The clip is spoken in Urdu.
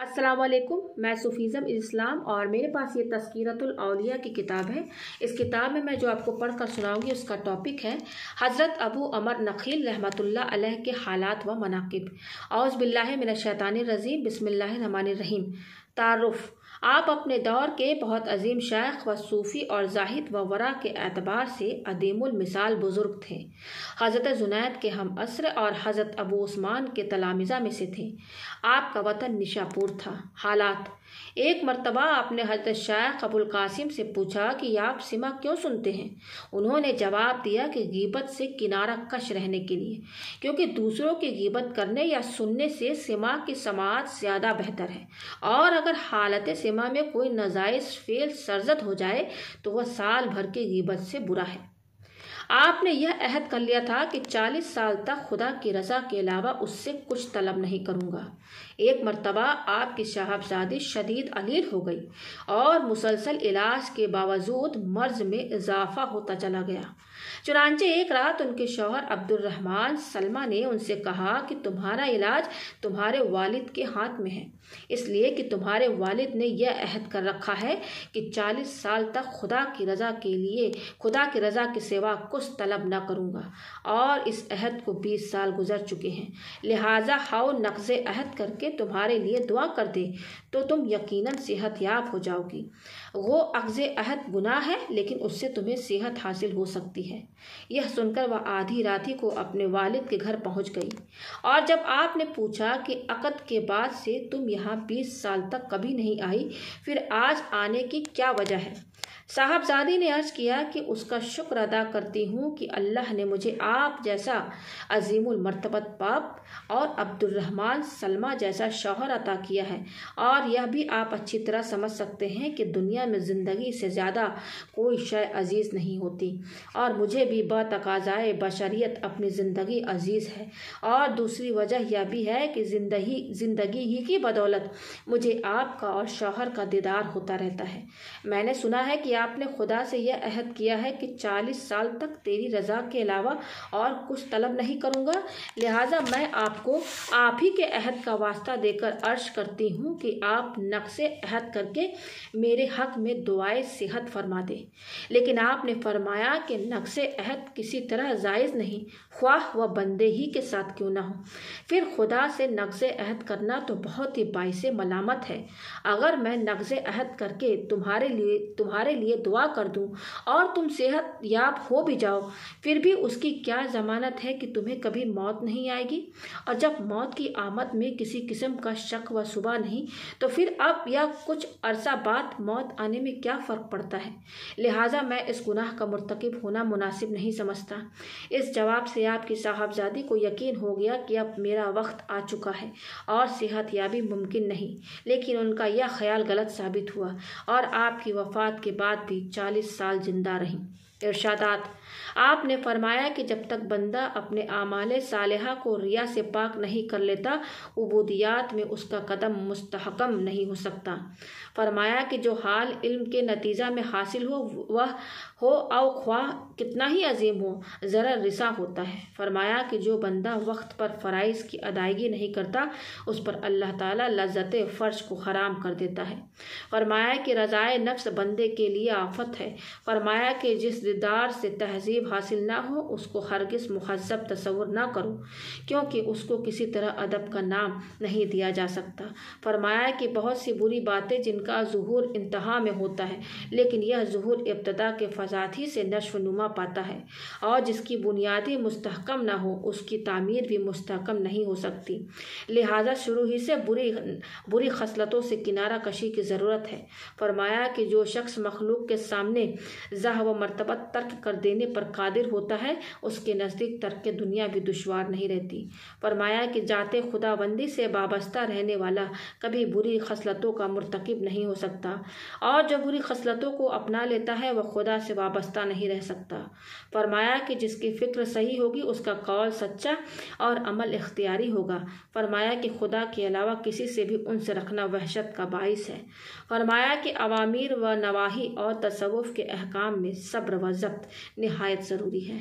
السلام علیکم، میں صوفیزم اسلام اور میرے پاس یہ تذکرۃ الاولیاء کی کتاب ہے۔ اس کتاب میں جو آپ کو پڑھ کر سناؤں گی اس کا ٹاپک ہے حضرت ابو عمر نخیل رحمۃ اللہ علیہ کے حالات و مناقب۔ اعوذ باللہ من الشیطان الرجیم، بسم اللہ الرحمن الرحیم۔ تعارف: آپ اپنے دور کے بہت عظیم شیخ و صوفی اور زاہد و ورع کے اعتبار سے عدیم المثال بزرگ تھے۔ حضرت جنید کے ہم عصر اور حضرت ابو عثمان کے تلامذہ میں سے تھے۔ آپ کا وطن نشاپور تھا۔ حالات: ایک مرتبہ آپ نے حضرت شیخ ابو القاسم سے پوچھا کہ آپ سما کیوں سنتے ہیں؟ انہوں نے جواب دیا کہ غیبت سے کنارہ کش رہنے کے لیے، کیونکہ دوسروں کی غیبت کرنے یا سننے سے سما کی سماعت زیادہ بہتر ہے، اور اگر حالت سما میں کوئی ناجائز فعل سرزد ہو جائے تو وہ سال بھر کی غیبت سے برا ہے۔ آپ نے یہ عہد کر لیا تھا کہ 40 سال تک خدا کی رضا کے علاوہ اس سے کچھ طلب نہیں کروں گا۔ ایک مرتبہ آپ کی صاحبزادی شدید علیر ہو گئی اور مسلسل علاج کے باوجود مرض میں اضافہ ہوتا چلا گیا۔ چنانچہ ایک رات ان کے شوہر عبد الرحمن سلمہ نے ان سے کہا کہ تمہارا علاج تمہارے والد کے ہاتھ میں ہے، اس لیے کہ تمہارے والد نے یہ عہد کر رکھا ہے کہ 40 سال تک خدا کی رضا کے سوا کچھ طلب نہ کروں گا، اور اس عہد کو 20 سال گزر چکے ہیں، لہٰذا ہاؤ نقض عہد کر کے تمہارے لیے دعا کر دے تو تم یقیناً صحت یاب ہو جاؤ گی۔ وہ عقض عہد گناہ ہے، لیکن اس سے تمہیں صحت حاصل ہو سکتی ہے۔ یہ سن کر وہ آدھی راتی کو اپنے والد کے گھر پہنچ گئی، اور جب آپ نے پوچھا کہ عقد کے بعد سے تم یہاں 20 سال تک کبھی نہیں آئی، پھر آج آنے کی کیا وجہ ہے؟ صاحبزادی نے عرض کیا کہ اس کا شکر ادا کرتی ہوں کہ اللہ نے مجھے آپ جیسا عظیم المرتبت باپ اور عبد الرحمن سلمہ جیسا شوہر عطا کیا ہے، اور یہ بھی آپ اچھی طرح سمجھ سکتے ہیں کہ دنیا میں زندگی سے زیادہ کوئی شے عزیز نہیں ہوتی، اور مجھے بھی بتقاضائے بشریت اپنی زندگی عزیز ہے، اور دوسری وجہ یہ بھی ہے کہ زندگی ہی کی بدولت مجھے آپ کا اور شوہر کا دیدار ہوتا رہتا ہے۔ میں نے سنا ہے کہ آپ نے خدا سے یہ عہد کیا ہے کہ 40 سال تک تیری رضا کے علاوہ اور کچھ طلب نہیں کروں گا، لہٰذا میں آپ کو آپ ہی کے عہد کا واسطہ دے کر عرض کرتی ہوں کہ آپ نقض عہد کر کے میرے حق میں دعائے صحت فرما دیں۔ لیکن آپ نے فرمایا کہ نقض عہد کسی طرح جائز نہیں، خواہ وہ بندے ہی کے ساتھ کیوں نہ ہو۔ پھر خدا سے نقض عہد کرنا تو بہت ہی باعث ملامت ہے۔ اگر میں نقض عہد کر کے تمہارے لیے دعا کر دوں اور تم صحت یاب ہو بھی جاؤ، پھر بھی اس کی کیا ضمانت ہے کہ تمہیں کبھی موت نہیں آئے گی؟ اور جب موت کی آمد میں کسی قسم کا شک و شبہ نہیں، تو پھر اب یا کچھ عرصہ بعد موت آنے میں کیا فرق پڑتا ہے؟ لہٰذا میں اس گناہ کا مرتکب ہونا مناسب نہیں سمجھتا۔ اس جواب سے آپ کی صاحبزادی کو یقین ہو گیا کہ اب میرا وقت آ چکا ہے اور صحت یابی ممکن نہیں، لیکن ان کا یہ خیال غلط ثابت ہوا، اور آپ کی وفات کے بعد بھی 40 سال زندہ رہیں۔ ارشادات: آپ نے فرمایا کہ جب تک بندہ اپنے اعمال صالحہ کو ریا سے پاک نہیں کر لیتا، عبودیات میں اس کا قدم مستحکم نہیں ہو سکتا۔ فرمایا کہ جو حال علم کے نتیجہ میں حاصل ہو، وہ ہو او خواہ کتنا ہی عظیم ہو، ضرر رساں ہوتا ہے۔ فرمایا کہ جو بندہ وقت پر فرائض کی ادائیگی نہیں کرتا، اس پر اللہ تعالیٰ لذت فرج کو حرام کر دیتا ہے۔ فرمایا کہ رضائے نفس بندے کے لیے آفت ہے۔ فرمایا کہ جس دیدار سے تہذیب حاصل نہ ہو، اس کو ہرگز مہذب تصور نہ کرو، کیونکہ اس کو کسی طرح ادب کا نام نہیں دیا جا سکتا۔ فرمایا کہ بہت سی بری باتیں جن کا ظہور انتہا میں ہوتا ہے، لیکن یہ ظہور ابتدا کے فضاد ہی سے نشو و نما پاتا ہے، اور جس کی بنیادیں مستحکم نہ ہو، اس کی تعمیر بھی مستحکم نہیں ہو سکتی۔ لہٰذا شروع ہی سے بری خصلتوں سے کنارہ کشی کی ضرورت ہے۔ فرمایا کہ جو شخص مخلوق کے سامنے زہ و مرتبت ترک کر دینے پر قادر ہوتا ہے، اس کے نزدیک ترک دنیا بھی دشوار نہیں رہتی۔ فرمایا کہ ذات خدا بندی سے وابستہ رہنے والا کبھی بری خصلتوں کا مرتکب نہیں ہو سکتا، اور جو بری خصلتوں کو اپنا لیتا ہے وہ خدا سے وابستہ نہیں رہ سکتا۔ فرمایا کہ جس کی فکر صحیح ہوگی اس کا قول سچا اور عمل اختیاری ہوگا۔ فرمایا کہ خدا کے علاوہ کسی سے بھی انس رکھنا وحشت کا باعث ہے۔ فرمایا کہ اوامر و نواہی اور تصوف کے احکام میں صبر و ضبط نہایت ضروری ہے۔